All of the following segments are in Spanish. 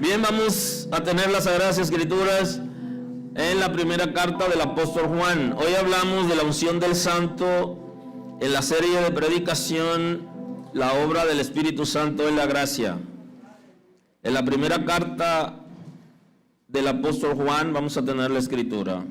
Bien, vamos a tener las Sagradas Escrituras en la primera carta del apóstol Juan. Hoy hablamos de la unción del Santo en la serie de predicación, la obra del Espíritu Santo en la gracia. En la primera carta del apóstol Juan vamos a tener la escritura.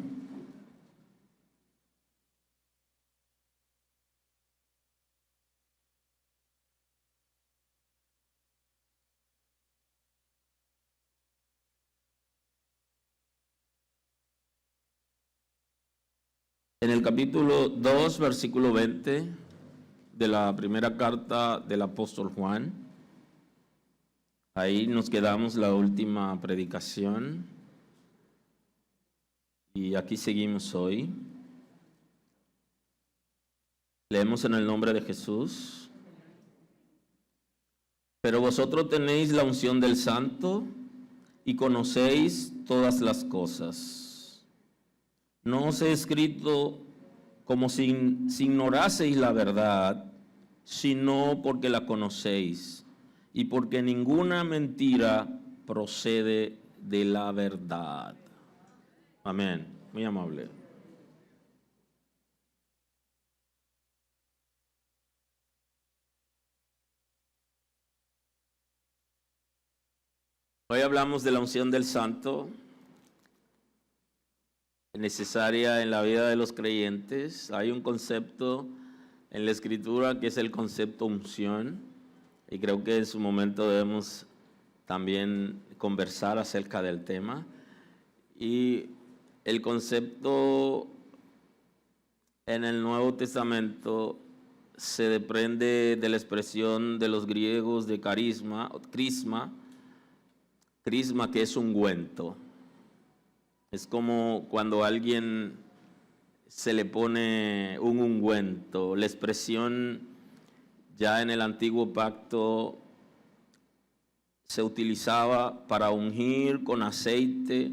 En el capítulo 2, versículo 20 de la primera carta del apóstol Juan, ahí nos quedamos la última predicación y aquí seguimos hoy. Leemos en el nombre de Jesús. Pero vosotros tenéis la unción del Santo y conocéis todas las cosas. No os he escrito como si ignoraseis la verdad, sino porque la conocéis, y porque ninguna mentira procede de la verdad. Amén. Muy amable. Hoy hablamos de la unción del Santo, necesaria en la vida de los creyentes. Hay un concepto en la Escritura que es el concepto unción, y creo que en su momento debemos también conversar acerca del tema. Y el concepto en el Nuevo Testamento se desprende de la expresión de los griegos de crisma, que es ungüento. Es como cuando a alguien se le pone un ungüento. La expresión ya en el antiguo pacto se utilizaba para ungir con aceite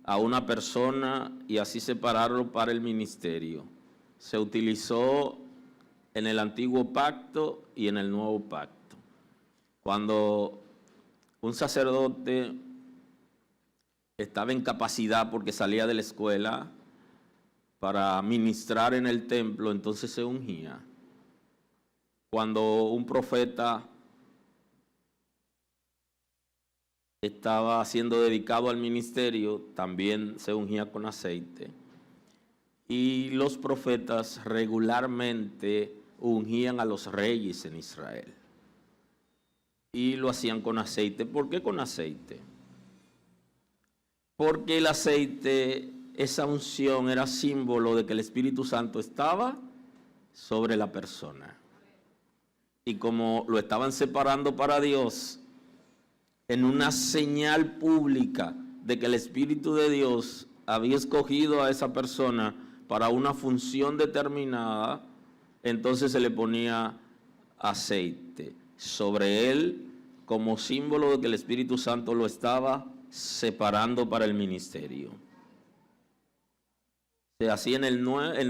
a una persona y así separarlo para el ministerio. Se utilizó en el antiguo pacto y en el nuevo pacto. Cuando un sacerdote estaba en capacidad porque salía de la escuela para ministrar en el templo, entonces se ungía. Cuando un profeta estaba siendo dedicado al ministerio, también se ungía con aceite. Y los profetas regularmente ungían a los reyes en Israel. Y lo hacían con aceite. ¿Por qué con aceite? Porque el aceite, esa unción era símbolo de que el Espíritu Santo estaba sobre la persona. Y como lo estaban separando para Dios, en una señal pública de que el Espíritu de Dios había escogido a esa persona para una función determinada, entonces se le ponía aceite sobre él como símbolo de que el Espíritu Santo lo estaba separando para el ministerio. Se hacía en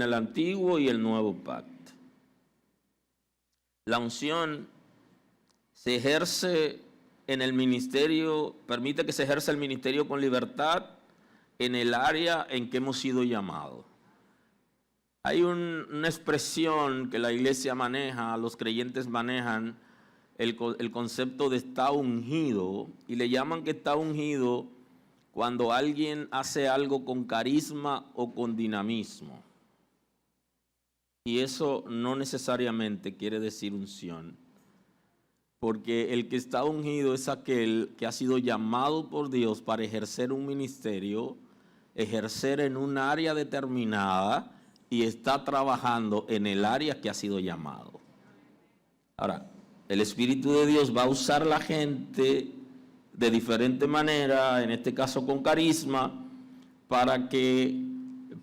el antiguo y el nuevo pacto. La unción se ejerce en el ministerio, permite que se ejerza el ministerio con libertad en el área en que hemos sido llamados. Hay una expresión que la iglesia maneja, los creyentes manejan, el concepto de está ungido, y le llaman que está ungido cuando alguien hace algo con carisma o con dinamismo. Y eso no necesariamente quiere decir unción, porque el que está ungido es aquel que ha sido llamado por Dios para ejercer un ministerio, ejercer en un área determinada, y está trabajando en el área que ha sido llamado. Ahora, el Espíritu de Dios va a usar la gente de diferente manera, en este caso con carisma, para que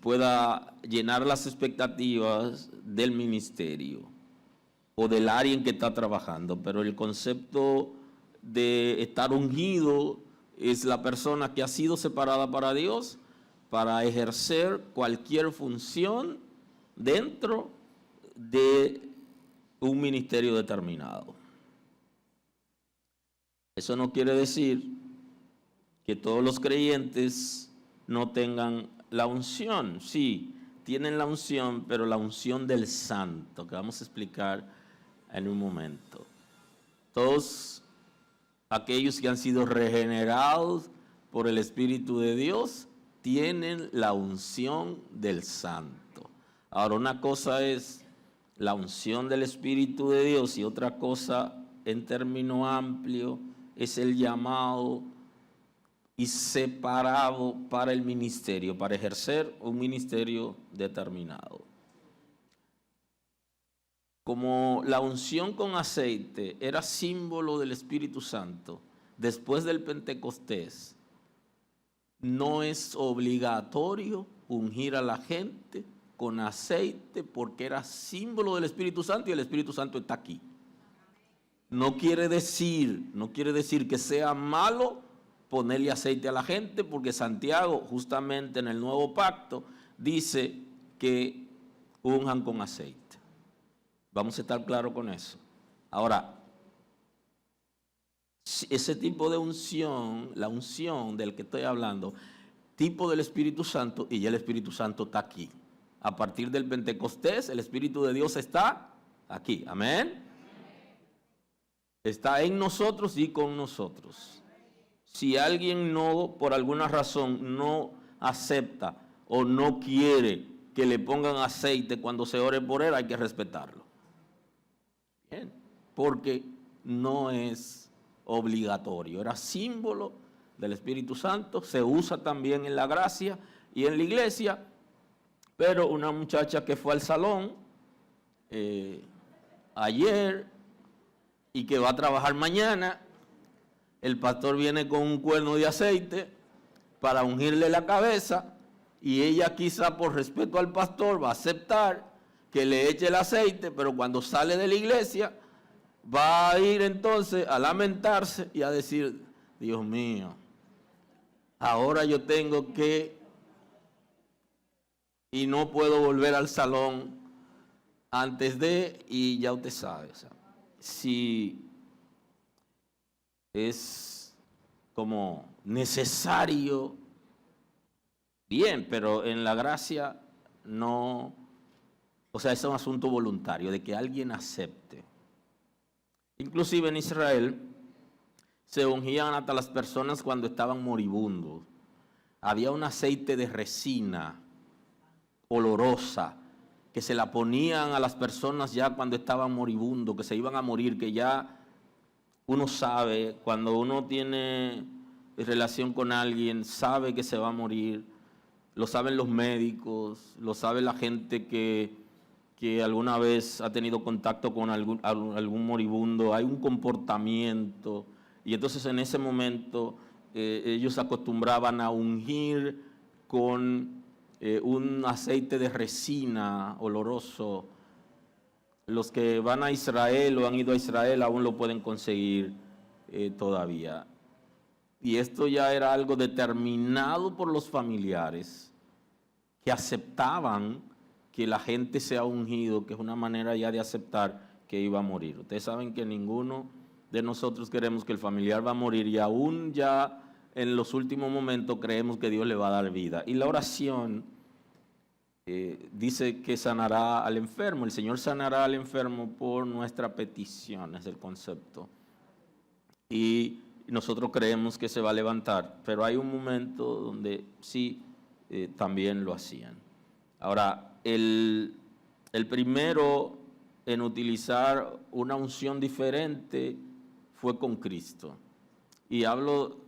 pueda llenar las expectativas del ministerio o del área en que está trabajando. Pero el concepto de estar ungido es la persona que ha sido separada para Dios para ejercer cualquier función dentro de un ministerio determinado. Eso no quiere decir que todos los creyentes no tengan la unción. Sí, tienen la unción, pero la unción del santo, que vamos a explicar en un momento. Todos aquellos que han sido regenerados por el Espíritu de Dios tienen la unción del santo. Ahora, una cosa es la unción del Espíritu de Dios y otra cosa, en término amplio, es el llamado y separado para el ministerio, para ejercer un ministerio determinado. Como la unción con aceite era símbolo del Espíritu Santo, después del Pentecostés, no es obligatorio ungir a la gente con aceite porque era símbolo del Espíritu Santo y el Espíritu Santo está aquí. No quiere decir que sea malo ponerle aceite a la gente, porque Santiago, justamente en el Nuevo Pacto, dice que unjan con aceite. Vamos a estar claros con eso. Ahora, ese tipo de unción, la unción del que estoy hablando, tipo del Espíritu Santo, y ya el Espíritu Santo está aquí. A partir del Pentecostés, el Espíritu de Dios está aquí. Amén. Está en nosotros y con nosotros. Si alguien no, por alguna razón, no acepta o no quiere que le pongan aceite cuando se ore por él, hay que respetarlo. Bien, porque no es obligatorio, era símbolo del Espíritu Santo, se usa también en la gracia y en la iglesia, pero una muchacha que fue al salón ayer y que va a trabajar mañana, el pastor viene con un cuerno de aceite para ungirle la cabeza y ella quizá por respeto al pastor va a aceptar que le eche el aceite, pero cuando sale de la iglesia va a ir entonces a lamentarse y a decir, Dios mío, ahora yo tengo que, y no puedo volver al salón antes de, y ya usted sabe, o sea, si es como necesario, bien, pero en la gracia no, o sea, es un asunto voluntario, de que alguien acepte. Inclusive en Israel se ungían hasta las personas cuando estaban moribundos. Había un aceite de resina olorosa que se la ponían a las personas ya cuando estaban moribundos, que se iban a morir, que ya uno sabe, cuando uno tiene relación con alguien, sabe que se va a morir, lo saben los médicos, lo sabe la gente que alguna vez ha tenido contacto con algún moribundo, hay un comportamiento, y entonces en ese momento ellos acostumbraban a ungir con un aceite de resina oloroso. Los que van a Israel o han ido a Israel aún lo pueden conseguir todavía. y esto ya era algo determinado por los familiares, que aceptaban que la gente sea ungido, que es una manera ya de aceptar que iba a morir. Ustedes saben que ninguno de nosotros queremos que el familiar va a morir, y aún ya en los últimos momentos creemos que Dios le va a dar vida. Y la oración dice que sanará al enfermo. El Señor sanará al enfermo por nuestra petición, es el concepto. Y nosotros creemos que se va a levantar, pero hay un momento donde sí también lo hacían. Ahora, el primero en utilizar una unción diferente fue con Cristo. Y hablo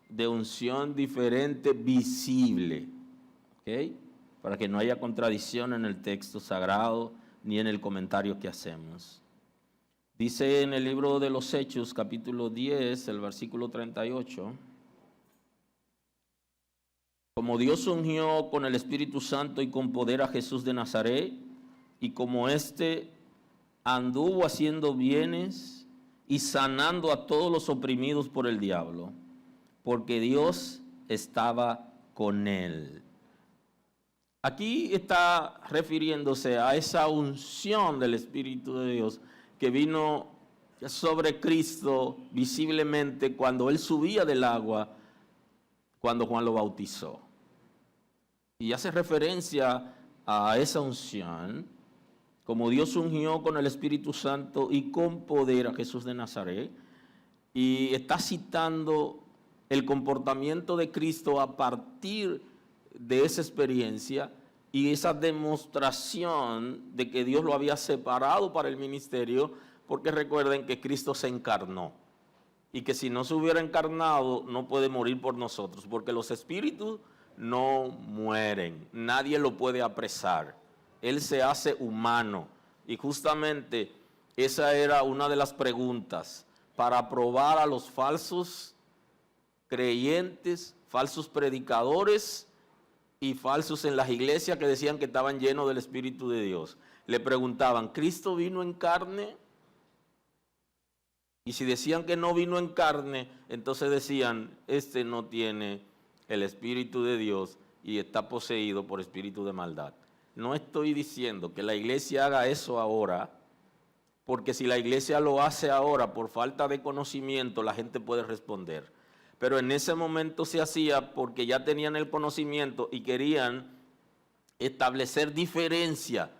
de unción diferente visible, ¿ok? Para que no haya contradicción en el texto sagrado ni en el comentario que hacemos. Dice en el libro de los Hechos, capítulo 10, el versículo 38, como Dios ungió con el Espíritu Santo y con poder a Jesús de Nazaret, y como éste anduvo haciendo bienes y sanando a todos los oprimidos por el diablo, porque Dios estaba con él. Aquí está refiriéndose a esa unción del Espíritu de Dios que vino sobre Cristo visiblemente cuando Él subía del agua, cuando Juan lo bautizó. Y hace referencia a esa unción, como Dios ungió con el Espíritu Santo y con poder a Jesús de Nazaret, y está citando el comportamiento de Cristo a partir de esa experiencia y esa demostración de que Dios lo había separado para el ministerio, porque recuerden que Cristo se encarnó y que si no se hubiera encarnado no puede morir por nosotros, porque los espíritus no mueren, nadie lo puede apresar, Él se hace humano. Y justamente esa era una de las preguntas para probar a los falsos creyentes, falsos predicadores y falsos en las iglesias que decían que estaban llenos del Espíritu de Dios. Le preguntaban, ¿Cristo vino en carne? Y si decían que no vino en carne, entonces decían, este no tiene el Espíritu de Dios y está poseído por espíritu de maldad. No estoy diciendo que la iglesia haga eso ahora, porque si la iglesia lo hace ahora por falta de conocimiento, la gente puede responder. Pero en ese momento se hacía porque ya tenían el conocimiento y querían establecer diferencia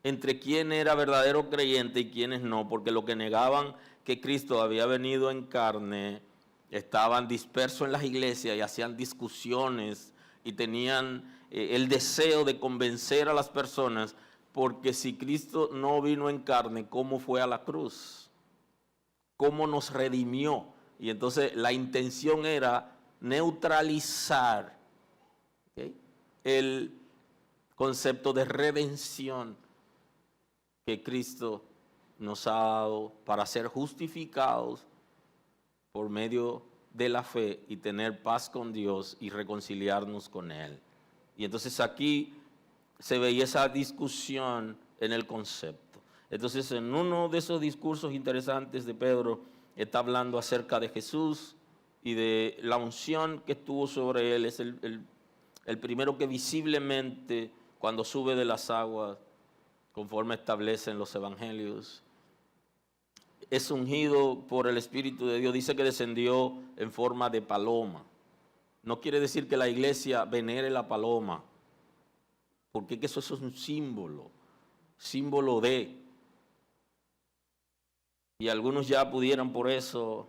entre quién era verdadero creyente y quiénes no, porque lo que negaban que Cristo había venido en carne, estaban dispersos en las iglesias y hacían discusiones y tenían el deseo de convencer a las personas, porque si Cristo no vino en carne, ¿cómo fue a la cruz? ¿Cómo nos redimió? Y entonces la intención era neutralizar, ¿okay?, el concepto de redención que Cristo nos ha dado para ser justificados por medio de la fe y tener paz con Dios y reconciliarnos con Él. Y entonces aquí se veía esa discusión en el concepto. Entonces en uno de esos discursos interesantes de Pedro, está hablando acerca de Jesús y de la unción que estuvo sobre él. Es el primero que visiblemente, cuando sube de las aguas, conforme establecen los evangelios, es ungido por el Espíritu de Dios. Dice que descendió en forma de paloma. No quiere decir que la iglesia venere la paloma, porque eso es un símbolo de... Y algunos ya pudieran por eso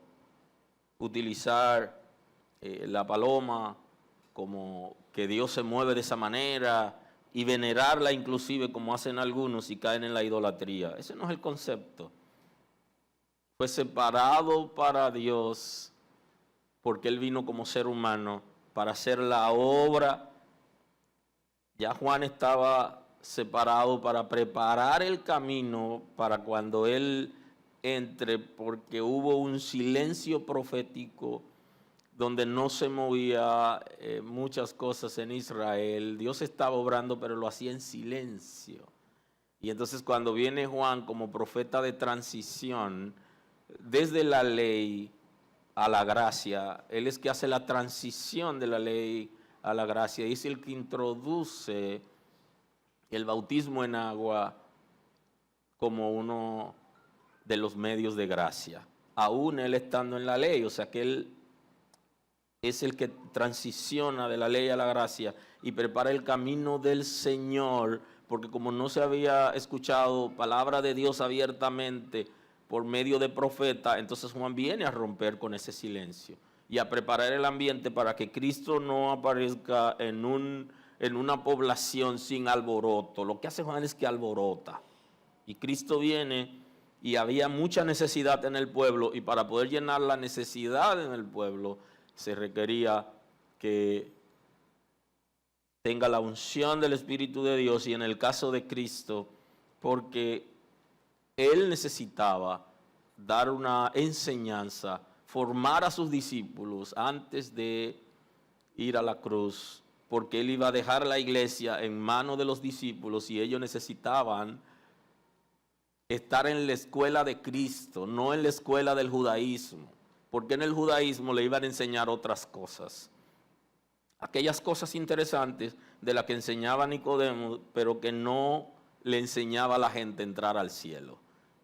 utilizar la paloma como que Dios se mueve de esa manera y venerarla inclusive como hacen algunos y caen en la idolatría. Ese no es el concepto. Fue separado para Dios porque Él vino como ser humano para hacer la obra. Ya Juan estaba separado para preparar el camino para cuando Él entre, porque hubo un silencio profético donde no se movía muchas cosas en Israel. Dios estaba obrando, pero lo hacía en silencio. Y entonces cuando viene Juan como profeta de transición, desde la ley a la gracia. Él es que hace la transición de la ley a la gracia. Y es el que introduce el bautismo en agua como uno de los medios de gracia, aún él estando en la ley. O sea que él es el que transiciona de la ley a la gracia y prepara el camino del Señor, porque como no se había escuchado palabra de Dios abiertamente por medio de profeta, entonces Juan viene a romper con ese silencio y a preparar el ambiente para que Cristo no aparezca en una población sin alboroto. Lo que hace Juan es que alborota. Y Cristo viene y había mucha necesidad en el pueblo, y para poder llenar la necesidad en el pueblo se requería que tenga la unción del Espíritu de Dios, y en el caso de Cristo, porque Él necesitaba dar una enseñanza, formar a sus discípulos antes de ir a la cruz, porque Él iba a dejar la iglesia en manos de los discípulos y ellos necesitaban estar en la escuela de Cristo, no en la escuela del judaísmo, porque en el judaísmo le iban a enseñar otras cosas, aquellas cosas interesantes de las que enseñaba Nicodemo, pero que no le enseñaba a la gente a entrar al cielo.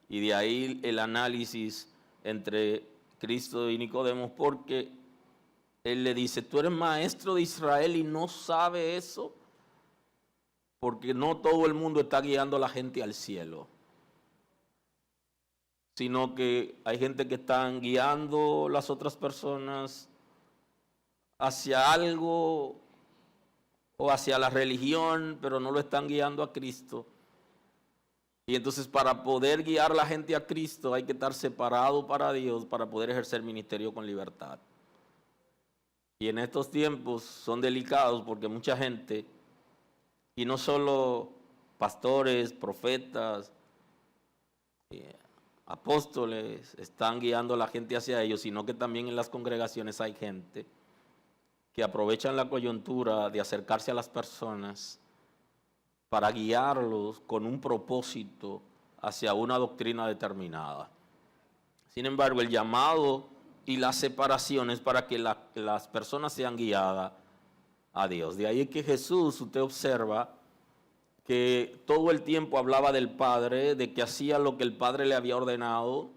Y de ahí el análisis entre Cristo y Nicodemo, porque él le dice: tú eres maestro de Israel y no sabes eso, porque no todo el mundo está guiando a la gente al cielo, sino que hay gente que están guiando a las otras personas hacia algo o hacia la religión, pero no lo están guiando a Cristo. Y entonces, para poder guiar a la gente a Cristo hay que estar separado para Dios para poder ejercer ministerio con libertad. Y en estos tiempos son delicados porque mucha gente, y no solo pastores, profetas, apóstoles, están guiando a la gente hacia ellos, sino que también en las congregaciones hay gente que aprovechan la coyuntura de acercarse a las personas para guiarlos con un propósito hacia una doctrina determinada. Sin embargo, el llamado y la separación es para que las personas sean guiadas a Dios. De ahí es que Jesús, usted observa, que todo el tiempo hablaba del Padre, de que hacía lo que el Padre le había ordenado,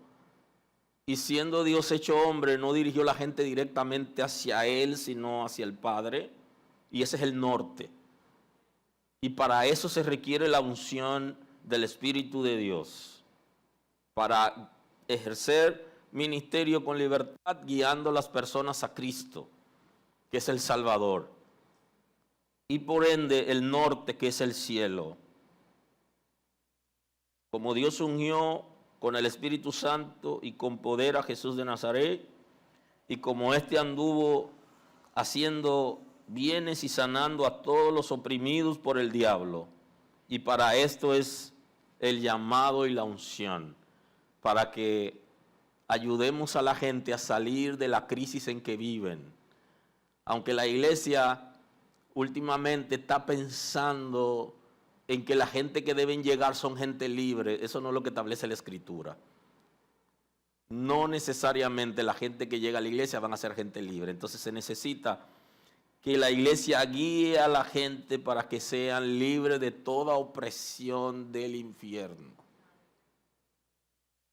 y siendo Dios hecho hombre, no dirigió la gente directamente hacia Él, sino hacia el Padre, y ese es el norte. Y para eso se requiere la unción del Espíritu de Dios, para ejercer ministerio con libertad, guiando a las personas a Cristo, que es el Salvador, y por ende el norte, que es el cielo. Como Dios ungió con el Espíritu Santo y con poder a Jesús de Nazaret, y como éste anduvo haciendo bienes y sanando a todos los oprimidos por el diablo, y para esto es el llamado y la unción, para que ayudemos a la gente a salir de la crisis en que viven. Aunque la iglesia últimamente está pensando en que la gente que deben llegar son gente libre, eso no es lo que establece la Escritura. No necesariamente la gente que llega a la iglesia van a ser gente libre. Entonces se necesita que la iglesia guíe a la gente para que sean libres de toda opresión del infierno.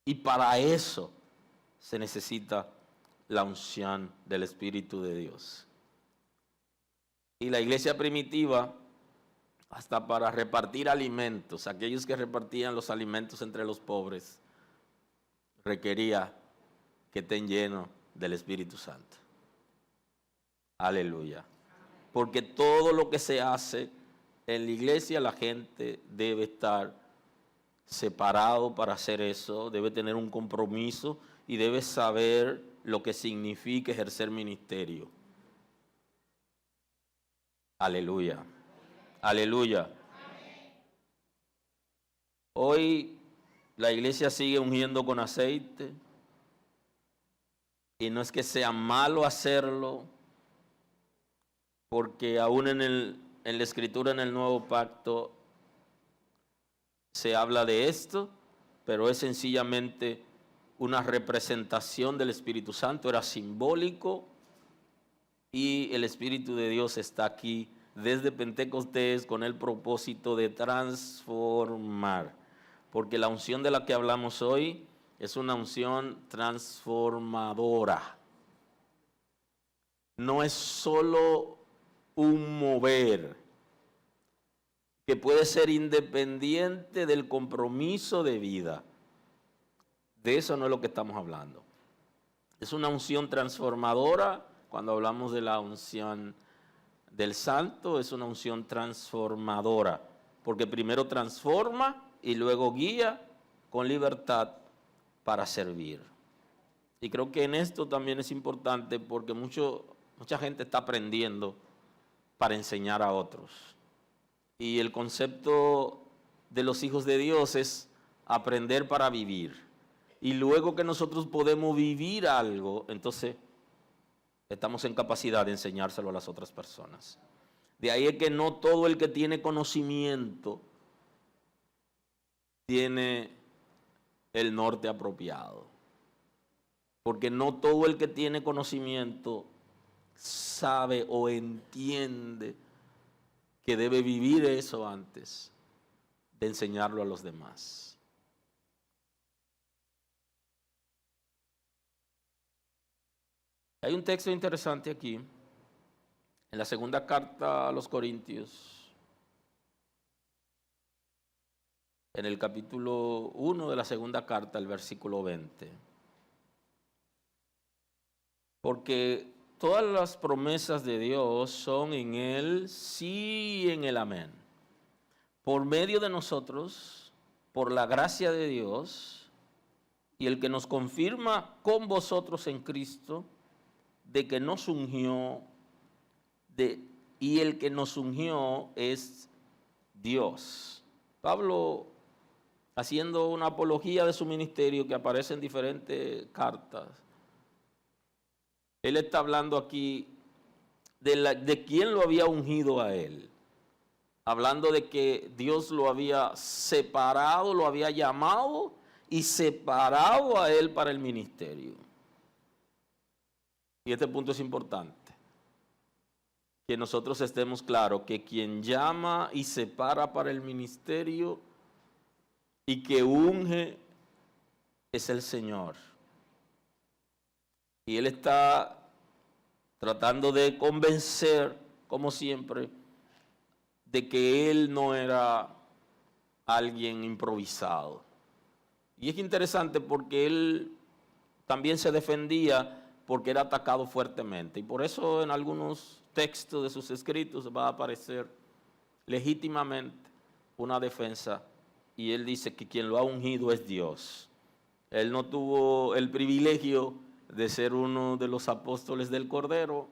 Y para eso se necesita la unción del Espíritu de Dios. Y la iglesia primitiva, hasta para repartir alimentos, aquellos que repartían los alimentos entre los pobres, requería que estén llenos del Espíritu Santo. Aleluya. Porque todo lo que se hace en la iglesia, la gente debe estar separado para hacer eso, debe tener un compromiso y debe saber lo que significa ejercer ministerio. Aleluya. Aleluya. Hoy la iglesia sigue ungiendo con aceite, y no es que sea malo hacerlo, porque aún en la Escritura, en el Nuevo Pacto, se habla de esto, pero es sencillamente una representación del Espíritu Santo, era simbólico, y el Espíritu de Dios está aquí desde Pentecostés con el propósito de transformar, porque la unción de la que hablamos hoy es una unción transformadora. No es solo un mover que puede ser independiente del compromiso de vida. De eso no es lo que estamos hablando. Es una unción transformadora. Cuando hablamos de la unción del santo, es una unción transformadora, porque primero transforma y luego guía con libertad para servir. Y creo que en esto también es importante, porque mucha gente está aprendiendo para enseñar a otros. Y el concepto de los hijos de Dios es aprender para vivir. Y luego que nosotros podemos vivir algo, entonces estamos en capacidad de enseñárselo a las otras personas. De ahí es que no todo el que tiene conocimiento tiene el norte apropiado. Porque no todo el que tiene conocimiento sabe o entiende que debe vivir eso antes de enseñarlo a los demás. Hay un texto interesante aquí, en la segunda carta a los Corintios, en el capítulo 1 de la segunda carta, el versículo 20. Porque todas las promesas de Dios son en el sí y en el amén. Por medio de nosotros, por la gracia de Dios, y el que nos confirma con vosotros en Cristo, de que nos ungió, y el que nos ungió es Dios. Pablo, haciendo una apología de su ministerio que aparece en diferentes cartas, él está hablando aquí de quién lo había ungido a él, hablando de que Dios lo había separado, lo había llamado y separado a él para el ministerio. Y este punto es importante, que nosotros estemos claros que quien llama y separa para el ministerio y que unge es el Señor. Y Él está tratando de convencer, como siempre, de que Él no era alguien improvisado. Y es interesante porque Él también se defendía porque era atacado fuertemente. Y por eso en algunos textos de sus escritos va a aparecer legítimamente una defensa. Y él dice que quien lo ha ungido es Dios. Él no tuvo el privilegio de ser uno de los apóstoles del Cordero,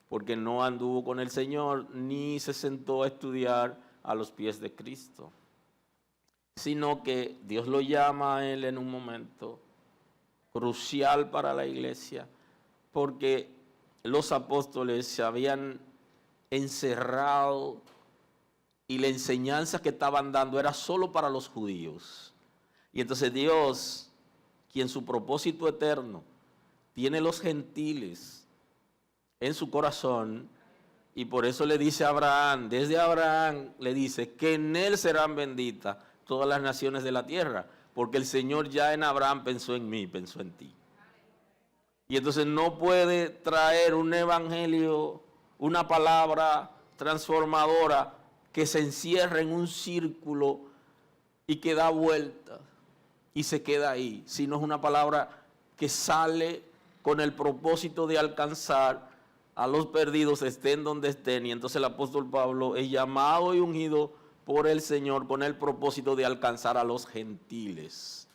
porque no anduvo con el Señor, ni se sentó a estudiar a los pies de Cristo. Sino que Dios lo llama a él en un momento crucial para la iglesia, porque los apóstoles se habían encerrado y la enseñanza que estaban dando era solo para los judíos. Y entonces Dios, quien su propósito eterno tiene los gentiles en su corazón, y por eso le dice a Abraham, desde Abraham le dice que en él serán benditas todas las naciones de la tierra, porque el Señor ya en Abraham pensó en mí, pensó en ti. Y entonces no puede traer un evangelio, una palabra transformadora que se encierra en un círculo y que da vueltas y se queda ahí, sino es una palabra que sale con el propósito de alcanzar a los perdidos, estén donde estén. Y entonces el apóstol Pablo es llamado y ungido por el Señor con el propósito de alcanzar a los gentiles.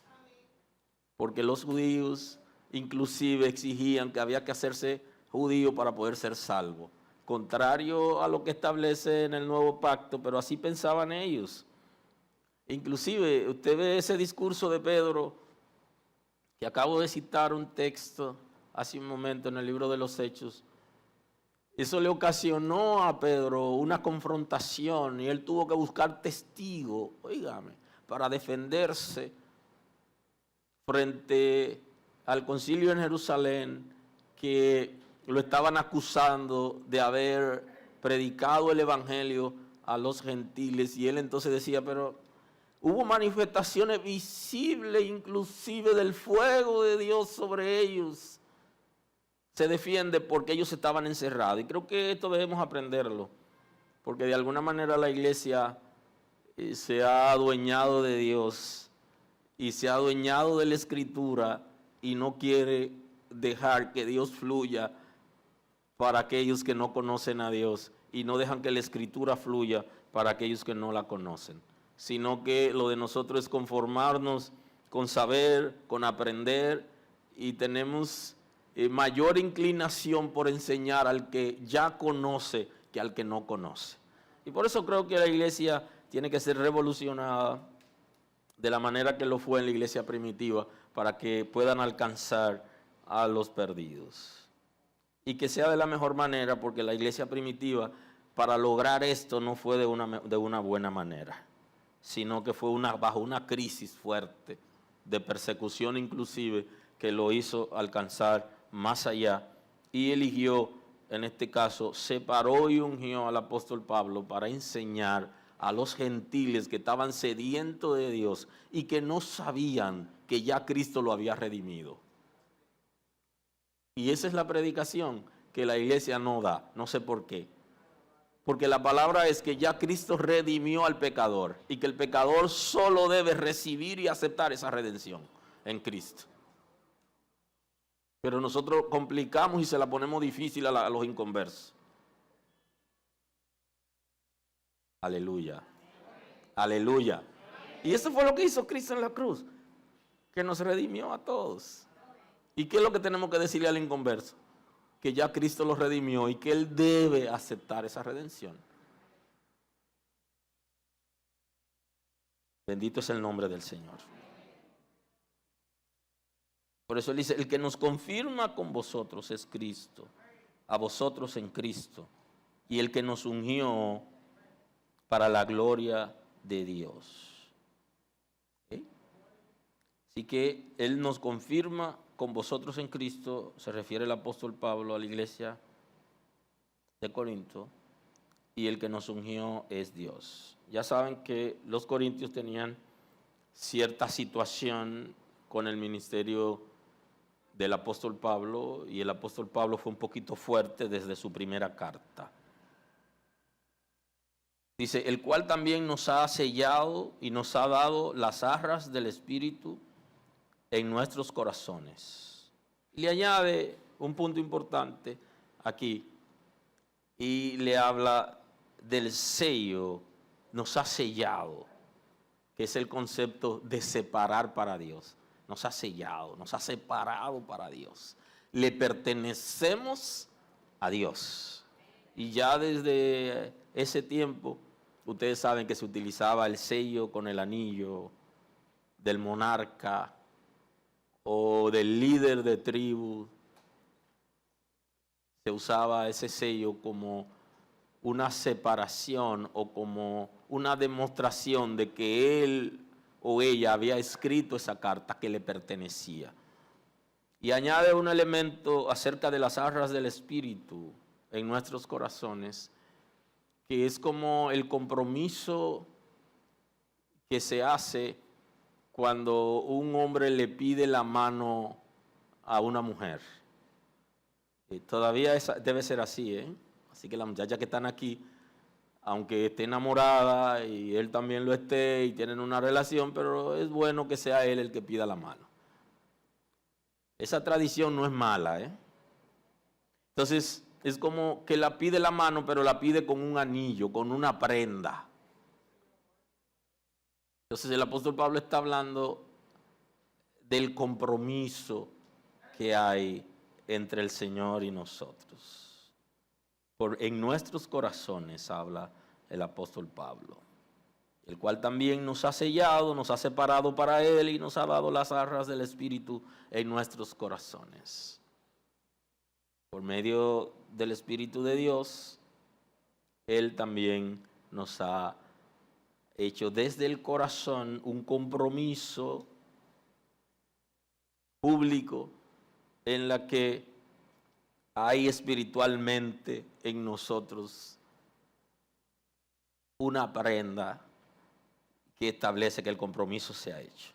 Porque los judíos inclusive exigían que había que hacerse judío para poder ser salvo, contrario a lo que establece en el nuevo pacto, pero así pensaban ellos. Inclusive usted ve ese discurso de Pedro, que acabo de citar un texto hace un momento en el libro de los Hechos. Eso le ocasionó a Pedro una confrontación y él tuvo que buscar testigos, óigame, para defenderse frente al concilio en Jerusalén, que lo estaban acusando de haber predicado el evangelio a los gentiles, y él entonces decía, pero hubo manifestaciones visibles inclusive del fuego de Dios sobre ellos. Se defiende porque ellos estaban encerrados, y creo que esto debemos aprenderlo, porque de alguna manera la iglesia se ha adueñado de Dios y se ha adueñado de la Escritura y no quiere dejar que Dios fluya para aquellos que no conocen a Dios, y no dejan que la Escritura fluya para aquellos que no la conocen, sino que lo de nosotros es conformarnos con saber, con aprender, y tenemos mayor inclinación por enseñar al que ya conoce que al que no conoce. Y por eso creo que la iglesia tiene que ser revolucionada de la manera que lo fue en la iglesia primitiva, para que puedan alcanzar a los perdidos. Y que sea de la mejor manera, porque la iglesia primitiva, para lograr esto, no fue de una buena manera, sino que fue bajo una crisis fuerte, de persecución inclusive, que lo hizo alcanzar más allá, y eligió, en este caso, separó y ungió al apóstol Pablo para enseñar a los gentiles que estaban sedientos de Dios y que no sabían que ya Cristo lo había redimido. Y esa es la predicación que la iglesia no da, no sé por qué. Porque la palabra es que ya Cristo redimió al pecador y que el pecador solo debe recibir y aceptar esa redención en Cristo. Pero nosotros complicamos y se la ponemos difícil a los inconversos. Aleluya. Aleluya. Y eso fue lo que hizo Cristo en la cruz, que nos redimió a todos. ¿Y qué es lo que tenemos que decirle al inconverso? Que ya Cristo lo redimió y que él debe aceptar esa redención. Bendito es el nombre del Señor. Por eso él dice, el que nos confirma con vosotros es Cristo, a vosotros en Cristo, y el que nos ungió para la gloria de Dios. ¿Sí? Así que él nos confirma con vosotros en Cristo, se refiere el apóstol Pablo a la iglesia de Corinto, y el que nos ungió es Dios. Ya saben que los corintios tenían cierta situación con el ministerio del apóstol Pablo, y el apóstol Pablo fue un poquito fuerte desde su primera carta. Dice, el cual también nos ha sellado y nos ha dado las arras del Espíritu en nuestros corazones. Y le añade un punto importante aquí, y le habla del sello, nos ha sellado, que es el concepto de separar para Dios. Nos ha sellado, nos ha separado para Dios. Le pertenecemos a Dios. Y ya desde ese tiempo, ustedes saben que se utilizaba el sello con el anillo del monarca o del líder de tribu. Se usaba ese sello como una separación o como una demostración de que él o ella había escrito esa carta que le pertenecía. Y añade un elemento acerca de las arras del Espíritu en nuestros corazones, que es como el compromiso que se hace cuando un hombre le pide la mano a una mujer. Todavía debe ser así, ¿eh? Así que las muchachas que están aquí, aunque esté enamorada y él también lo esté y tienen una relación, pero es bueno que sea él el que pida la mano. Esa tradición no es mala, ¿eh? Entonces, es como que la pide la mano, pero la pide con un anillo, con una prenda. Entonces, el apóstol Pablo está hablando del compromiso que hay entre el Señor y nosotros. En nuestros corazones habla el apóstol Pablo, el cual también nos ha sellado, nos ha separado para Él y nos ha dado las arras del Espíritu en nuestros corazones. Por medio del Espíritu de Dios, Él también nos ha hecho desde el corazón un compromiso público en la que hay espiritualmente en nosotros una prenda que establece que el compromiso se ha hecho.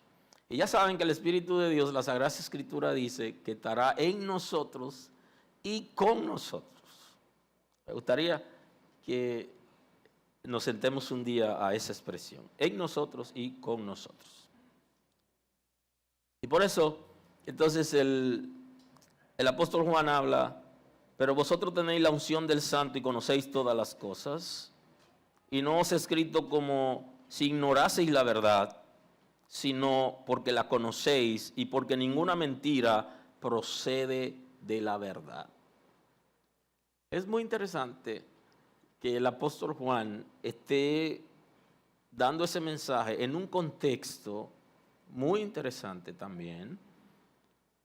Y ya saben que el Espíritu de Dios, la Sagrada Escritura dice que estará en nosotros y con nosotros. Me gustaría que nos sentemos un día a esa expresión, en nosotros y con nosotros. Y por eso, entonces el apóstol Juan habla, pero vosotros tenéis la unción del Santo y conocéis todas las cosas, y no os he escrito como si ignoraseis la verdad, sino porque la conocéis y porque ninguna mentira procede de la verdad. Es muy interesante que el apóstol Juan esté dando ese mensaje en un contexto muy interesante también,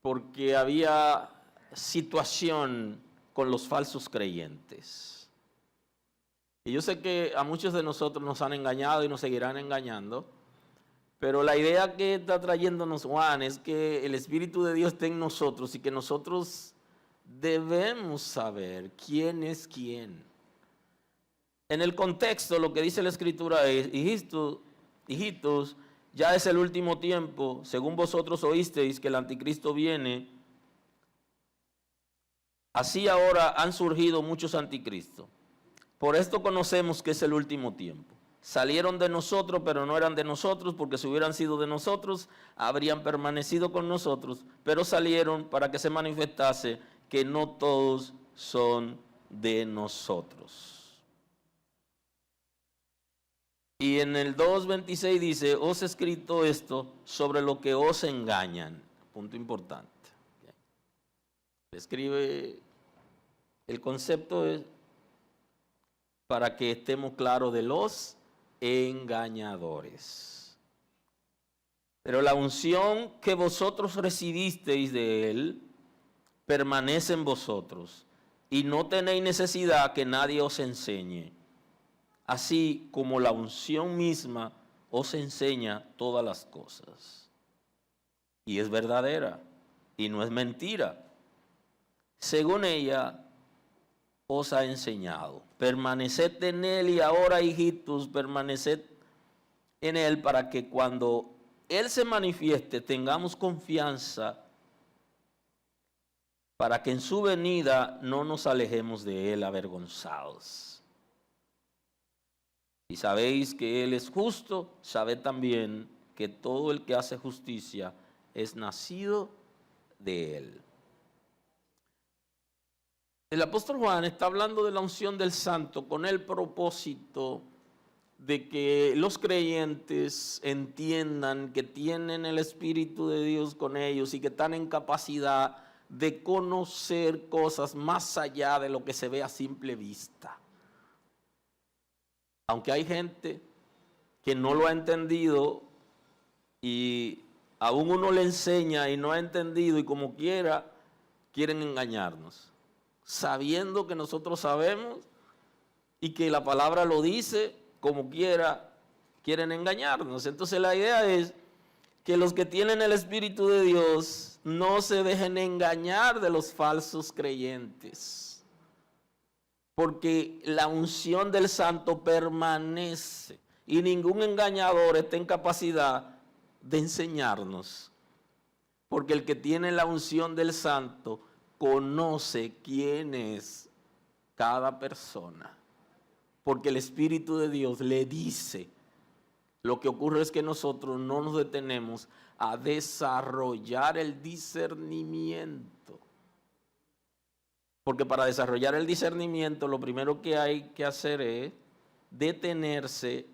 porque había situación con los falsos creyentes. Y yo sé que a muchos de nosotros nos han engañado y nos seguirán engañando, pero la idea que está trayéndonos Juan es que el Espíritu de Dios está en nosotros y que nosotros debemos saber quién es quién. En el contexto, lo que dice la Escritura es: hijitos, ya es el último tiempo, según vosotros oísteis que el anticristo viene, así ahora han surgido muchos anticristos. Por esto conocemos que es el último tiempo. Salieron de nosotros, pero no eran de nosotros, porque si hubieran sido de nosotros, habrían permanecido con nosotros, pero salieron para que se manifestase que no todos son de nosotros. Y en el 2:26 dice: os he escrito esto sobre lo que os engañan. Punto importante. Escribe, el concepto es para que estemos claros de los engañadores. Pero la unción que vosotros recibisteis de él permanece en vosotros, y no tenéis necesidad que nadie os enseñe, así como la unción misma os enseña todas las cosas. Y es verdadera, y no es mentira. Según ella os ha enseñado. Permaneced en él, y ahora, hijitos, permaneced en él, para que cuando él se manifieste tengamos confianza, para que en su venida no nos alejemos de él avergonzados. Si sabéis que él es justo, sabed también que todo el que hace justicia es nacido de él. El apóstol Juan está hablando de la unción del Santo con el propósito de que los creyentes entiendan que tienen el Espíritu de Dios con ellos y que están en capacidad de conocer cosas más allá de lo que se ve a simple vista. Aunque hay gente que no lo ha entendido y aún uno le enseña y no ha entendido, y como quiera quieren engañarnos, sabiendo que nosotros sabemos y que la palabra lo dice, como quiera quieren engañarnos. Entonces la idea es que los que tienen el Espíritu de Dios no se dejen engañar de los falsos creyentes, porque la unción del Santo permanece y ningún engañador está en capacidad de enseñarnos, porque el que tiene la unción del Santo conoce quién es cada persona, porque el Espíritu de Dios le dice. Lo que ocurre es que nosotros no nos detenemos a desarrollar el discernimiento, porque para desarrollar el discernimiento lo primero que hay que hacer es detenerse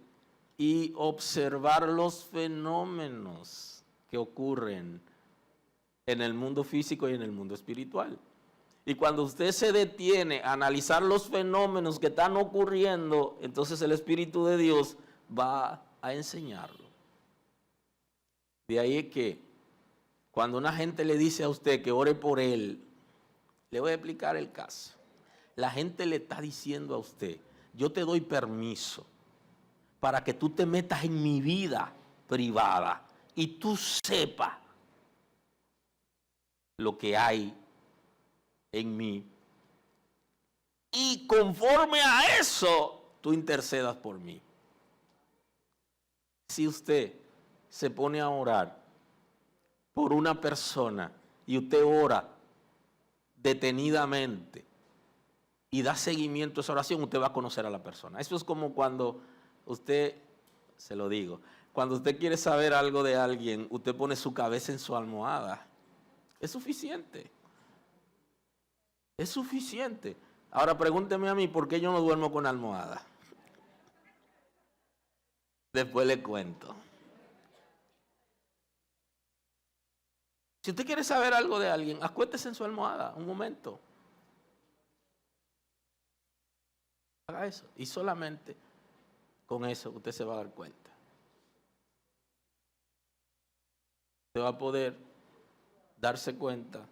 y observar los fenómenos que ocurren en el mundo físico y en el mundo espiritual. Y cuando usted se detiene a analizar los fenómenos que están ocurriendo, entonces el Espíritu de Dios va a enseñarlo. De ahí es que cuando una gente le dice a usted que ore por él, le voy a explicar el caso. La gente le está diciendo a usted: yo te doy permiso para que tú te metas en mi vida privada y tú sepas lo que hay en mí. Y conforme a eso, tú intercedas por mí. Si usted se pone a orar por una persona y usted ora detenidamente y da seguimiento a esa oración, usted va a conocer a la persona. Eso es como cuando usted, se lo digo, cuando usted quiere saber algo de alguien, usted pone su cabeza en su almohada. Es suficiente. Es suficiente. Ahora pregúnteme a mí por qué yo no duermo con almohada. Después le cuento. Si usted quiere saber algo de alguien, acuéstese en su almohada un momento. Haga eso. Y solamente con eso usted se va a dar cuenta. Usted va a poder darse cuenta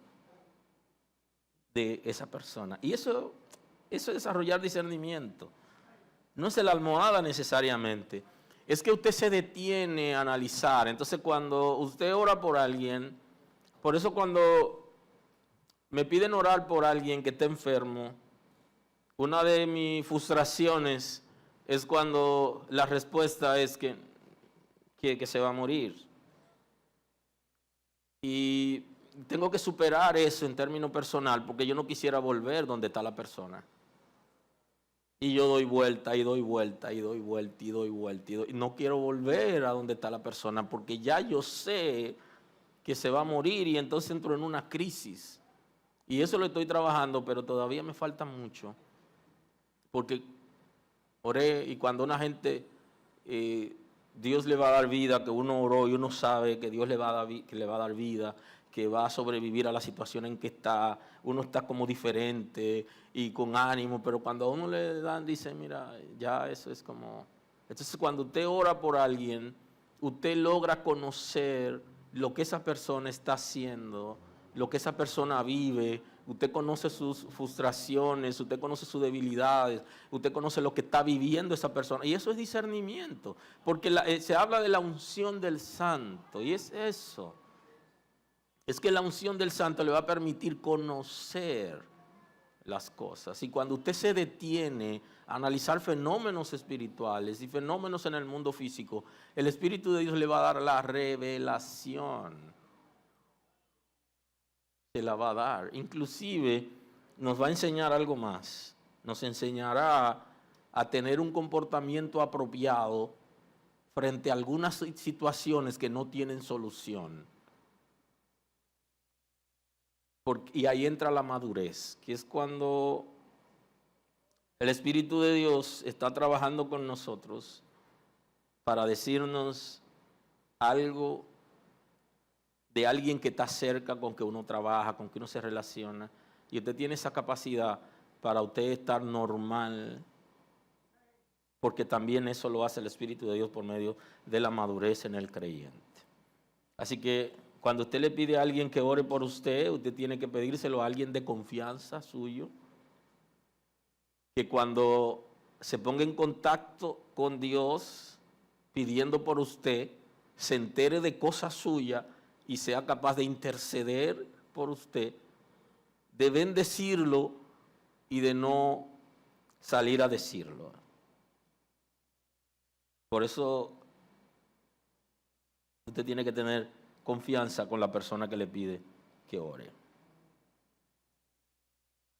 de esa persona. Y eso es desarrollar discernimiento. No es la almohada necesariamente. Es que usted se detiene a analizar. Entonces cuando usted ora por alguien, por eso cuando me piden orar por alguien que está enfermo, una de mis frustraciones es cuando la respuesta es que se va a morir. Y tengo que superar eso en términos personal porque yo no quisiera volver donde está la persona. Y yo doy vuelta y doy vuelta y doy vuelta y doy vuelta y no quiero volver a donde está la persona porque ya yo sé que se va a morir y entonces entro en una crisis. Y eso lo estoy trabajando, pero todavía me falta mucho. Porque oré y cuando una gente, Dios le va a dar vida, que uno oró y uno sabe que Dios le va a dar vida, que va a sobrevivir a la situación en que está, uno está como diferente y con ánimo, pero cuando a uno le dan, dice, mira, ya eso es como... Entonces cuando usted ora por alguien, usted logra conocer lo que esa persona está haciendo, lo que esa persona vive, usted conoce sus frustraciones, usted conoce sus debilidades, usted conoce lo que está viviendo esa persona. Y eso es discernimiento, porque se habla de la unción del santo, y es eso. Es que la unción del santo le va a permitir conocer las cosas. Y cuando usted se detiene a analizar fenómenos espirituales y fenómenos en el mundo físico, el Espíritu de Dios le va a dar la revelación. Se la va a dar. Inclusive nos va a enseñar algo más. Nos enseñará a tener un comportamiento apropiado frente a algunas situaciones que no tienen solución. Y ahí entra la madurez, que es cuando el Espíritu de Dios está trabajando con nosotros para decirnos algo de alguien que está cerca, con que uno trabaja, con que uno se relaciona, y usted tiene esa capacidad para usted estar normal, porque también eso lo hace el Espíritu de Dios por medio de la madurez en el creyente. Así que cuando usted le pide a alguien que ore por usted, usted tiene que pedírselo a alguien de confianza suyo, que cuando se ponga en contacto con Dios pidiendo por usted, se entere de cosas suyas y sea capaz de interceder por usted, de bendecirlo y de no salir a decirlo. Por eso usted tiene que tener confianza con la persona que le pide que ore.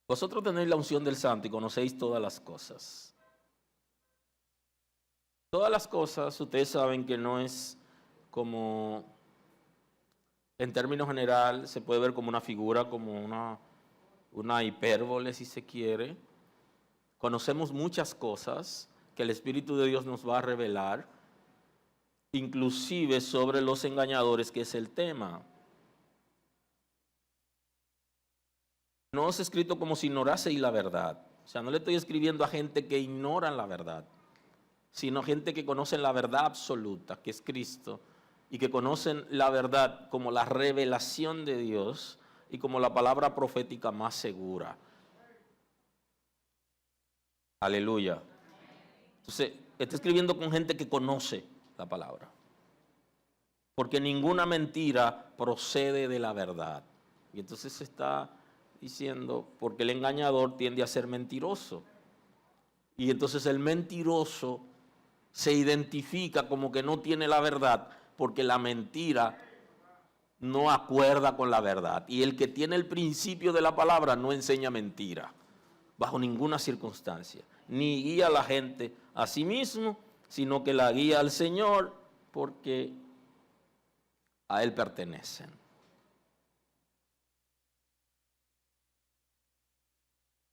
Vosotros tenéis la unción del Santo y conocéis todas las cosas. Todas las cosas, ustedes saben que no es como, en términos general, se puede ver como una figura, como una hipérbole, si se quiere. Conocemos muchas cosas que el Espíritu de Dios nos va a revelar, inclusive sobre los engañadores, que es el tema. No os he escrito como si ignoraseis la verdad. O sea, no le estoy escribiendo a gente que ignoran la verdad, sino gente que conocen la verdad absoluta, que es Cristo, y que conocen la verdad como la revelación de Dios y como la palabra profética más segura. Aleluya. Entonces, está escribiendo con gente que conoce la palabra, porque ninguna mentira procede de la verdad. Y entonces se está diciendo, porque el engañador tiende a ser mentiroso. Y entonces el mentiroso se identifica como que no tiene la verdad, porque la mentira no acuerda con la verdad. Y el que tiene el principio de la palabra no enseña mentira, bajo ninguna circunstancia. Ni guía a la gente a sí mismo, sino que la guía al Señor, porque a Él pertenecen.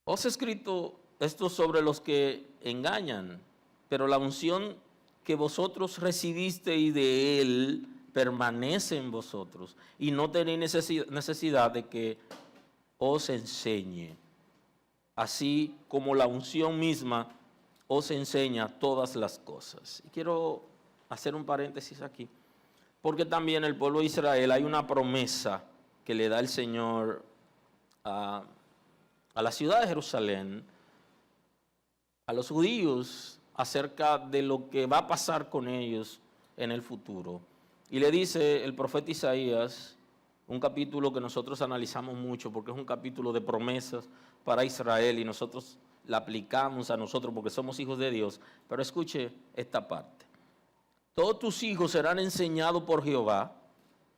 Os he escrito esto sobre los que engañan, pero la unción que vosotros recibisteis de Él permanece en vosotros, y no tenéis necesidad de que os enseñe, así como la unción misma os enseña todas las cosas. Y quiero hacer un paréntesis aquí, porque también el pueblo de Israel hay una promesa que le da el Señor a la ciudad de Jerusalén, a los judíos, acerca de lo que va a pasar con ellos en el futuro. Y le dice el profeta Isaías, un capítulo que nosotros analizamos mucho porque es un capítulo de promesas para Israel y nosotros la aplicamos a nosotros porque somos hijos de Dios. Pero escuche esta parte. Todos tus hijos serán enseñados por Jehová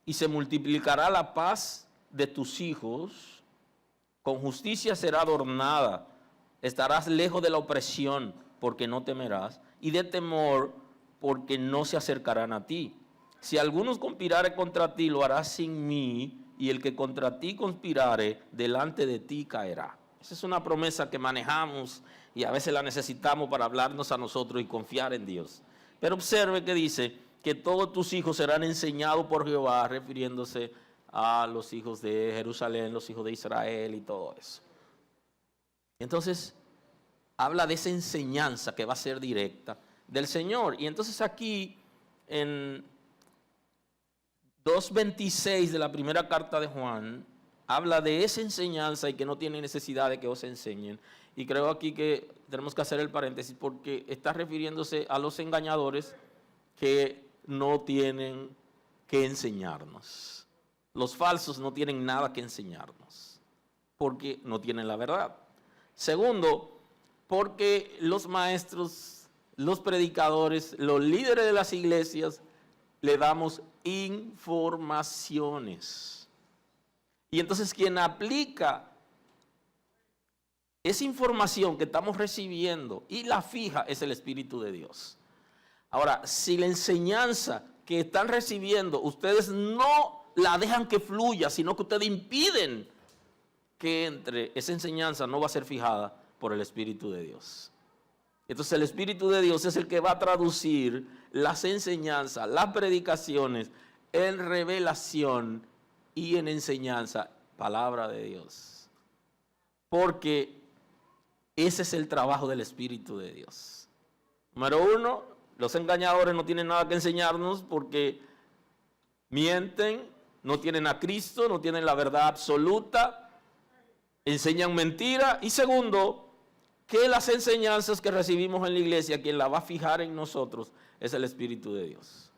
y se multiplicará la paz de tus hijos. Con justicia será adornada. Estarás lejos de la opresión porque no temerás y de temor porque no se acercarán a ti. Si algunos conspirare contra ti, lo hará sin mí, y el que contra ti conspirare, delante de ti caerá. Esa es una promesa que manejamos y a veces la necesitamos para hablarnos a nosotros y confiar en Dios. Pero observe que dice que todos tus hijos serán enseñados por Jehová, refiriéndose a los hijos de Jerusalén, los hijos de Israel y todo eso. Entonces, habla de esa enseñanza que va a ser directa del Señor. Y entonces aquí en 2:26 de la primera carta de Juan, habla de esa enseñanza y que no tiene necesidad de que os enseñen. Y creo aquí que tenemos que hacer el paréntesis porque está refiriéndose a los engañadores que no tienen que enseñarnos. Los falsos no tienen nada que enseñarnos porque no tienen la verdad. Segundo, porque los maestros, los predicadores, los líderes de las iglesias, le damos informaciones. Y entonces quien aplica esa información que estamos recibiendo y la fija es el Espíritu de Dios. Ahora, si la enseñanza que están recibiendo, ustedes no la dejan que fluya, sino que ustedes impiden que entre, esa enseñanza no va a ser fijada por el Espíritu de Dios. Entonces el Espíritu de Dios es el que va a traducir las enseñanzas, las predicaciones en revelación y en enseñanza, palabra de Dios. Porque ese es el trabajo del Espíritu de Dios. Número uno, los engañadores no tienen nada que enseñarnos porque mienten, no tienen a Cristo, no tienen la verdad absoluta, enseñan mentira. Y segundo, que las enseñanzas que recibimos en la iglesia, quien la va a fijar en nosotros es el Espíritu de Dios.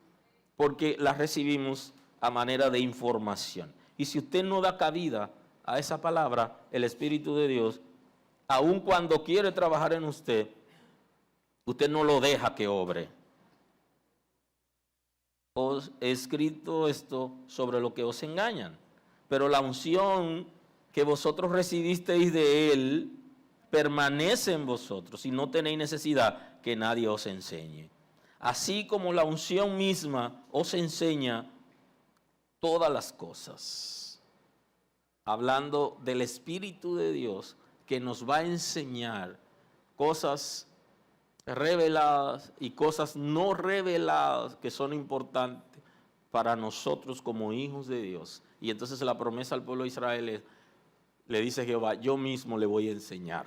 Porque las recibimos a manera de información. Y si usted no da cabida a esa palabra, el Espíritu de Dios, aun cuando quiere trabajar en usted, usted no lo deja que obre. Os he escrito esto sobre lo que os engañan. Pero la unción que vosotros recibisteis de Él permanece en vosotros y no tenéis necesidad que nadie os enseñe. Así como la unción misma os enseña todas las cosas. Hablando del Espíritu de Dios que nos va a enseñar cosas reveladas y cosas no reveladas que son importantes para nosotros como hijos de Dios. Y entonces la promesa al pueblo de Israel es, le dice Jehová, yo mismo le voy a enseñar.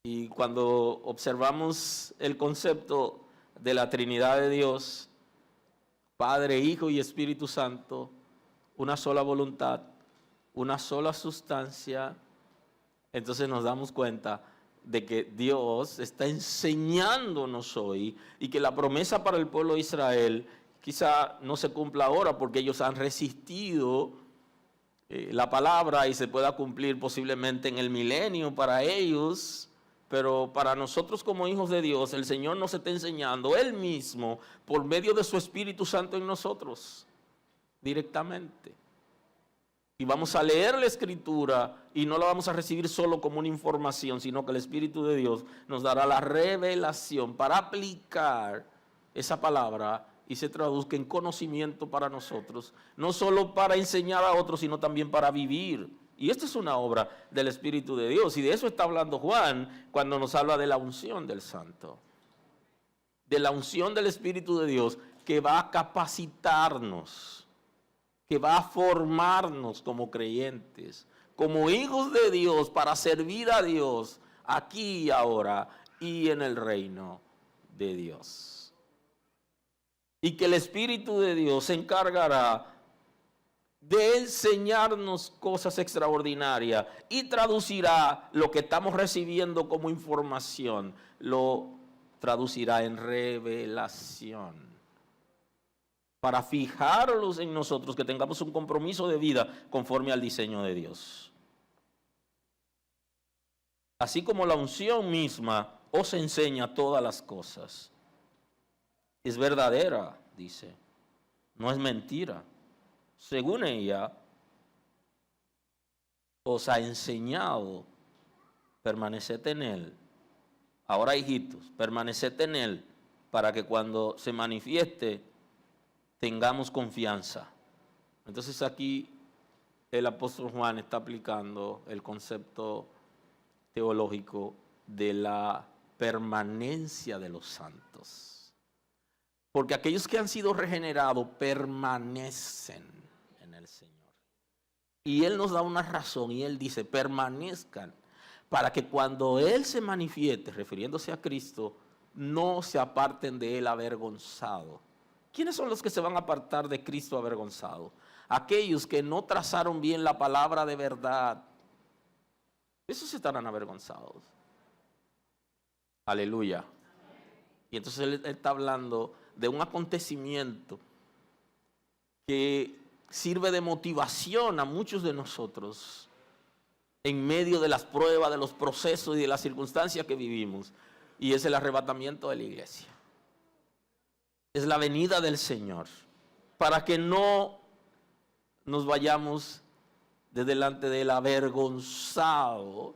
Y cuando observamos el concepto de la Trinidad de Dios, Padre, Hijo y Espíritu Santo, una sola voluntad, una sola sustancia, entonces nos damos cuenta de que Dios está enseñándonos hoy y que la promesa para el pueblo de Israel quizá no se cumpla ahora porque ellos han resistido la palabra y se pueda cumplir posiblemente en el milenio para ellos, pero para nosotros como hijos de Dios, el Señor nos está enseñando Él mismo por medio de su Espíritu Santo en nosotros, directamente. Y vamos a leer la Escritura y no la vamos a recibir solo como una información, sino que el Espíritu de Dios nos dará la revelación para aplicar esa palabra y se traduzca en conocimiento para nosotros, no solo para enseñar a otros, sino también para vivir. Y esta es una obra del Espíritu de Dios, y de eso está hablando Juan cuando nos habla de la unción del Santo, de la unción del Espíritu de Dios que va a capacitarnos, que va a formarnos como creyentes, como hijos de Dios, para servir a Dios aquí y ahora y en el reino de Dios. Y que el Espíritu de Dios se encargará de enseñarnos cosas extraordinarias y traducirá lo que estamos recibiendo como información, lo traducirá en revelación, para fijarlos en nosotros, que tengamos un compromiso de vida conforme al diseño de Dios. Así como la unción misma os enseña todas las cosas. Es verdadera, dice, no es mentira. Según ella, os ha enseñado, permaneced en Él. Ahora, hijitos, permaneced en Él, para que cuando se manifieste tengamos confianza. Entonces aquí el apóstol Juan está aplicando el concepto teológico de la permanencia de los santos. Porque aquellos que han sido regenerados permanecen en el Señor. Y Él nos da una razón y Él dice, permanezcan, para que cuando Él se manifieste, refiriéndose a Cristo, no se aparten de Él avergonzados. ¿Quiénes son los que se van a apartar de Cristo avergonzados? Aquellos que no trazaron bien la palabra de verdad. Esos estarán avergonzados. Aleluya. Y entonces Él está hablando de un acontecimiento que sirve de motivación a muchos de nosotros en medio de las pruebas, de los procesos y de las circunstancias que vivimos, y es el arrebatamiento de la iglesia. Es la venida del Señor, para que no nos vayamos de delante de Él avergonzado.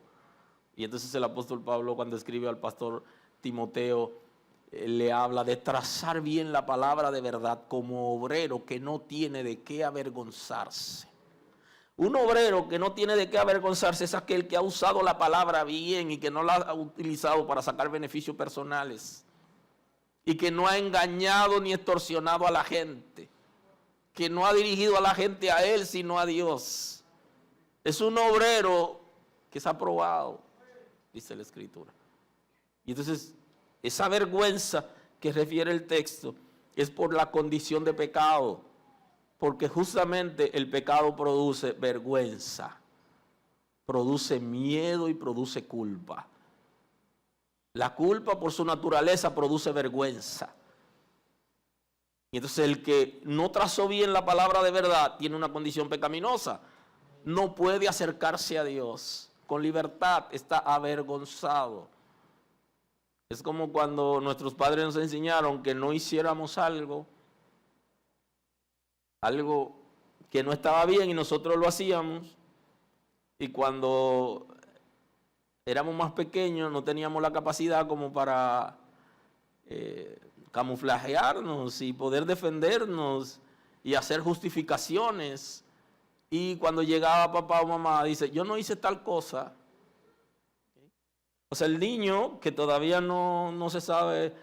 Y entonces el apóstol Pablo, cuando escribe al pastor Timoteo, le habla de trazar bien la palabra de verdad como obrero que no tiene de qué avergonzarse. Un obrero que no tiene de qué avergonzarse es aquel que ha usado la palabra bien y que no la ha utilizado para sacar beneficios personales, y que no ha engañado ni extorsionado a la gente, que no ha dirigido a la gente a Él sino a Dios. Es un obrero que es aprobado, dice la Escritura. Y entonces esa vergüenza que refiere el texto es por la condición de pecado, porque justamente el pecado produce vergüenza, produce miedo y produce culpa. La culpa por su naturaleza produce vergüenza. Y entonces el que no trazó bien la palabra de verdad tiene una condición pecaminosa, no puede acercarse a Dios con libertad, está avergonzado. Es como cuando nuestros padres nos enseñaron que no hiciéramos algo que no estaba bien y nosotros lo hacíamos, y cuando éramos más pequeños no teníamos la capacidad como para camuflajearnos y poder defendernos y hacer justificaciones, y cuando llegaba papá o mamá dice, yo no hice tal cosa. O sea, el niño que todavía no sabe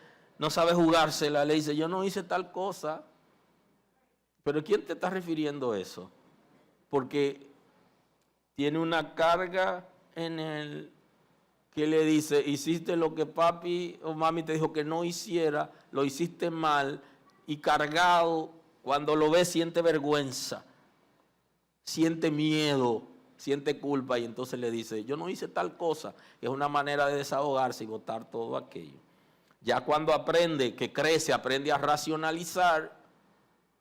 jugársela, le dice, yo no hice tal cosa. Pero ¿quién te está refiriendo eso? Porque tiene una carga en él que le dice, hiciste lo que papi o mami te dijo que no hiciera, lo hiciste mal, y cargado, cuando lo ve siente vergüenza, siente miedo, siente culpa, y entonces le dice, yo no hice tal cosa, que es una manera de desahogarse y botar todo aquello. Ya cuando aprende, que crece, aprende a racionalizar,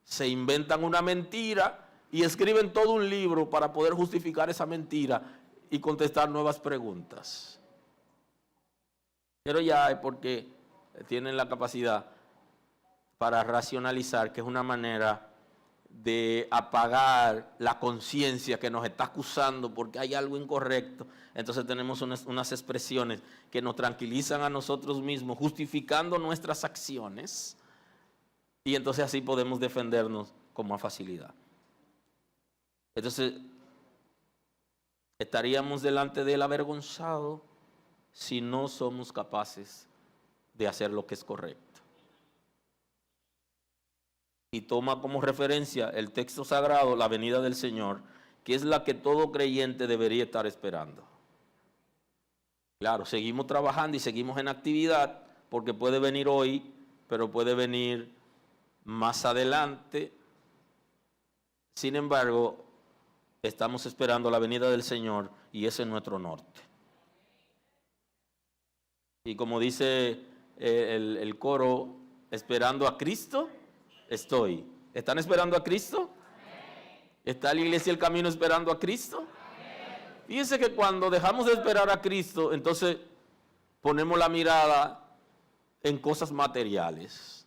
se inventan una mentira y escriben todo un libro para poder justificar esa mentira y contestar nuevas preguntas. Pero ya es porque tienen la capacidad para racionalizar, que es una manera de apagar la conciencia que nos está acusando porque hay algo incorrecto. Entonces tenemos unas expresiones que nos tranquilizan a nosotros mismos, justificando nuestras acciones, y entonces así podemos defendernos con más facilidad. Entonces estaríamos delante del avergonzado si no somos capaces de hacer lo que es correcto. Y toma como referencia el texto sagrado, la venida del Señor, que es la que todo creyente debería estar esperando. Claro, seguimos trabajando y seguimos en actividad, porque puede venir hoy, pero puede venir más adelante. Sin embargo, estamos esperando la venida del Señor y ese es nuestro norte. Y como dice el coro, esperando a Cristo, estoy. ¿Están esperando a Cristo? ¿Está la iglesia El Camino esperando a Cristo? Fíjense que cuando dejamos de esperar a Cristo, entonces ponemos la mirada en cosas materiales.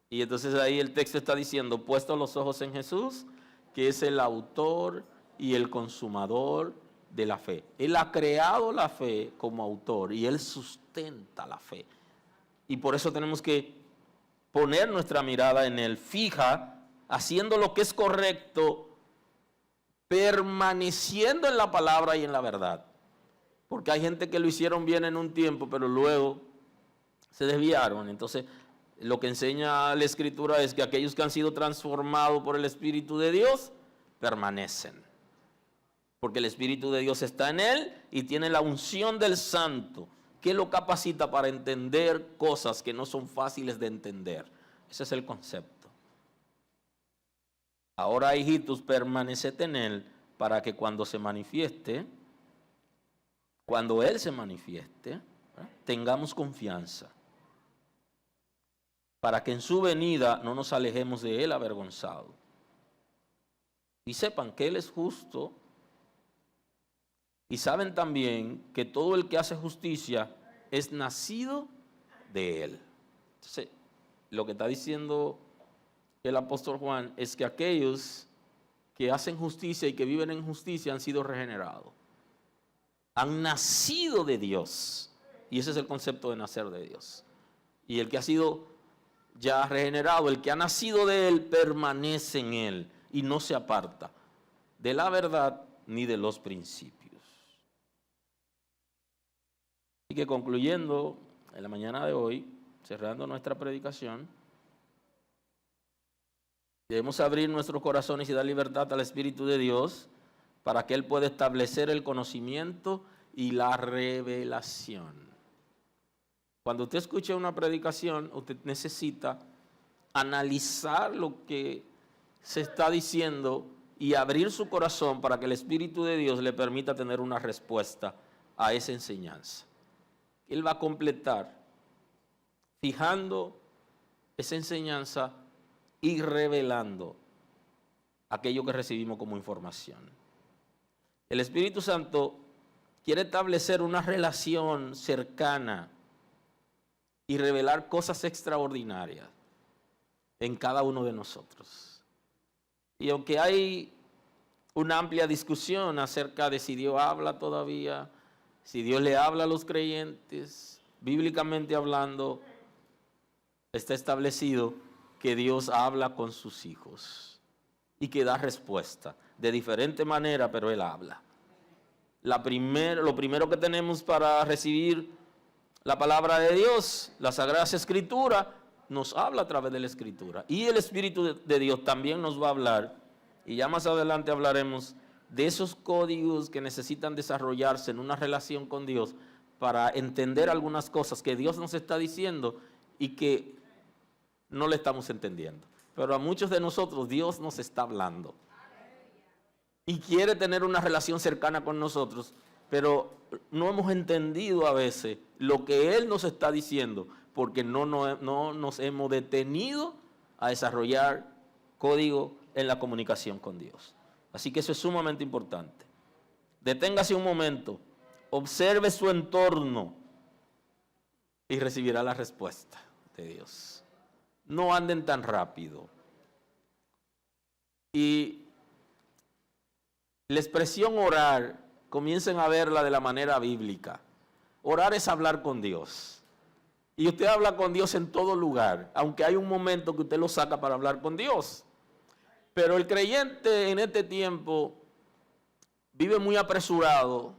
Y entonces ahí el texto está diciendo, puesto los ojos en Jesús, que es el autor y el consumador de la fe. Él ha creado la fe como autor y Él sustenta la fe. Y por eso tenemos que poner nuestra mirada en Él, fija, haciendo lo que es correcto, permaneciendo en la palabra y en la verdad. Porque hay gente que lo hicieron bien en un tiempo, pero luego se desviaron. Entonces, lo que enseña la Escritura es que aquellos que han sido transformados por el Espíritu de Dios, permanecen. Porque el Espíritu de Dios está en él y tiene la unción del Santo, que lo capacita para entender cosas que no son fáciles de entender. Ese es el concepto. Ahora, hijitos, permaneced en él para que cuando se manifieste, cuando él se manifieste, tengamos confianza. Para que en su venida no nos alejemos de él avergonzados. Y sepan que él es justo. Y saben también que todo el que hace justicia es nacido de él. Entonces, lo que está diciendo el apóstol Juan es que aquellos que hacen justicia y que viven en justicia han sido regenerados. Han nacido de Dios. Y ese es el concepto de nacer de Dios. Y el que ha sido ya regenerado, el que ha nacido de él, permanece en él y no se aparta de la verdad ni de los principios. Así que concluyendo en la mañana de hoy, cerrando nuestra predicación, debemos abrir nuestros corazones y dar libertad al Espíritu de Dios para que Él pueda establecer el conocimiento y la revelación. Cuando usted escuche una predicación, usted necesita analizar lo que se está diciendo y abrir su corazón para que el Espíritu de Dios le permita tener una respuesta a esa enseñanza. Él va a completar, fijando esa enseñanza y revelando aquello que recibimos como información. El Espíritu Santo quiere establecer una relación cercana y revelar cosas extraordinarias en cada uno de nosotros. Y aunque hay una amplia discusión acerca de si Dios habla todavía, si Dios le habla a los creyentes, bíblicamente hablando, está establecido que Dios habla con sus hijos y que da respuesta de diferente manera, pero Él habla. Lo primero que tenemos para recibir la palabra de Dios, la Sagrada Escritura, nos habla a través de la Escritura. Y el Espíritu de Dios también nos va a hablar, y ya más adelante hablaremos de esos códigos que necesitan desarrollarse en una relación con Dios para entender algunas cosas que Dios nos está diciendo y que no le estamos entendiendo. Pero a muchos de nosotros Dios nos está hablando y quiere tener una relación cercana con nosotros, pero no hemos entendido a veces lo que Él nos está diciendo porque no nos hemos detenido a desarrollar código en la comunicación con Dios. Así que eso es sumamente importante. Deténgase un momento, observe su entorno y recibirá la respuesta de Dios. No anden tan rápido. Y la expresión orar, comiencen a verla de la manera bíblica. Orar es hablar con Dios. Y usted habla con Dios en todo lugar, aunque hay un momento que usted lo saca para hablar con Dios. Pero el creyente en este tiempo vive muy apresurado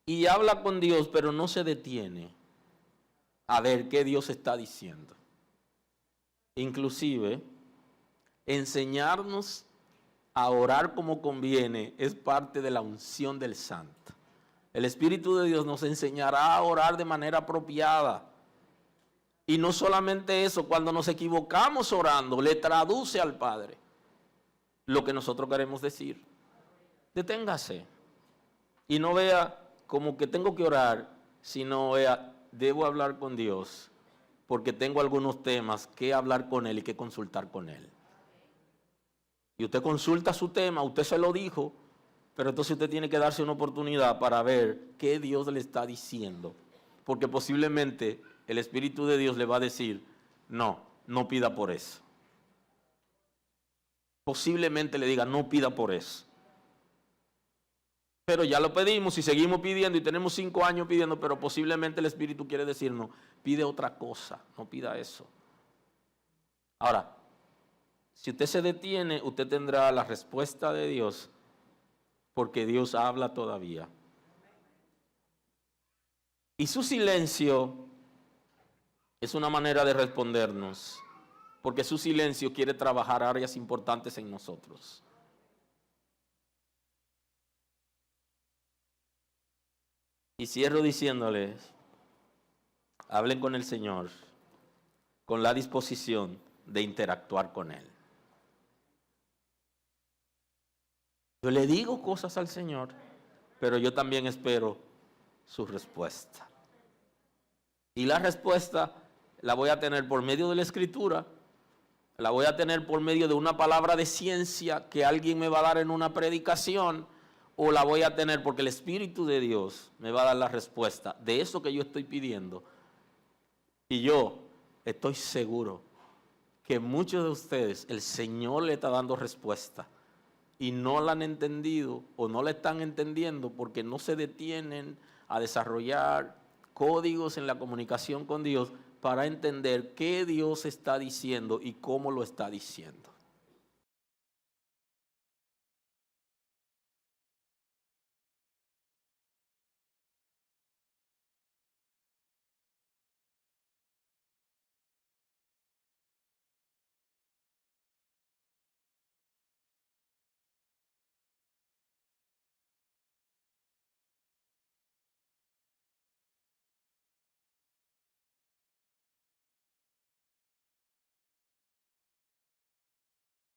y habla con Dios, pero no se detiene a ver qué Dios está diciendo. Inclusive, enseñarnos a orar como conviene es parte de la unción del Santo. El Espíritu de Dios nos enseñará a orar de manera apropiada. Y no solamente eso, cuando nos equivocamos orando, le traduce al Padre lo que nosotros queremos decir. Deténgase y no vea como que tengo que orar, sino vea, debo hablar con Dios porque tengo algunos temas que hablar con Él y que consultar con Él. Y usted consulta su tema, usted se lo dijo, pero entonces usted tiene que darse una oportunidad para ver qué Dios le está diciendo. Porque posiblemente el Espíritu de Dios le va a decir, no, no pida por eso. Posiblemente le diga, no pida por eso. Pero ya lo pedimos y seguimos pidiendo y tenemos 5 años pidiendo, pero posiblemente el Espíritu quiere decirnos, pide otra cosa, no pida eso. Ahora, si usted se detiene, usted tendrá la respuesta de Dios, porque Dios habla todavía. Y su silencio es una manera de respondernos, porque su silencio quiere trabajar áreas importantes en nosotros. Y cierro diciéndoles, hablen con el Señor con la disposición de interactuar con Él. Yo le digo cosas al Señor, pero yo también espero su respuesta. Y la respuesta la voy a tener por medio de la Escritura, la voy a tener por medio de una palabra de ciencia que alguien me va a dar en una predicación, o la voy a tener porque el Espíritu de Dios me va a dar la respuesta de eso que yo estoy pidiendo. Y yo estoy seguro que muchos de ustedes, el Señor le está dando respuesta y no la han entendido o no la están entendiendo porque no se detienen a desarrollar códigos en la comunicación con Dios para entender qué Dios está diciendo y cómo lo está diciendo.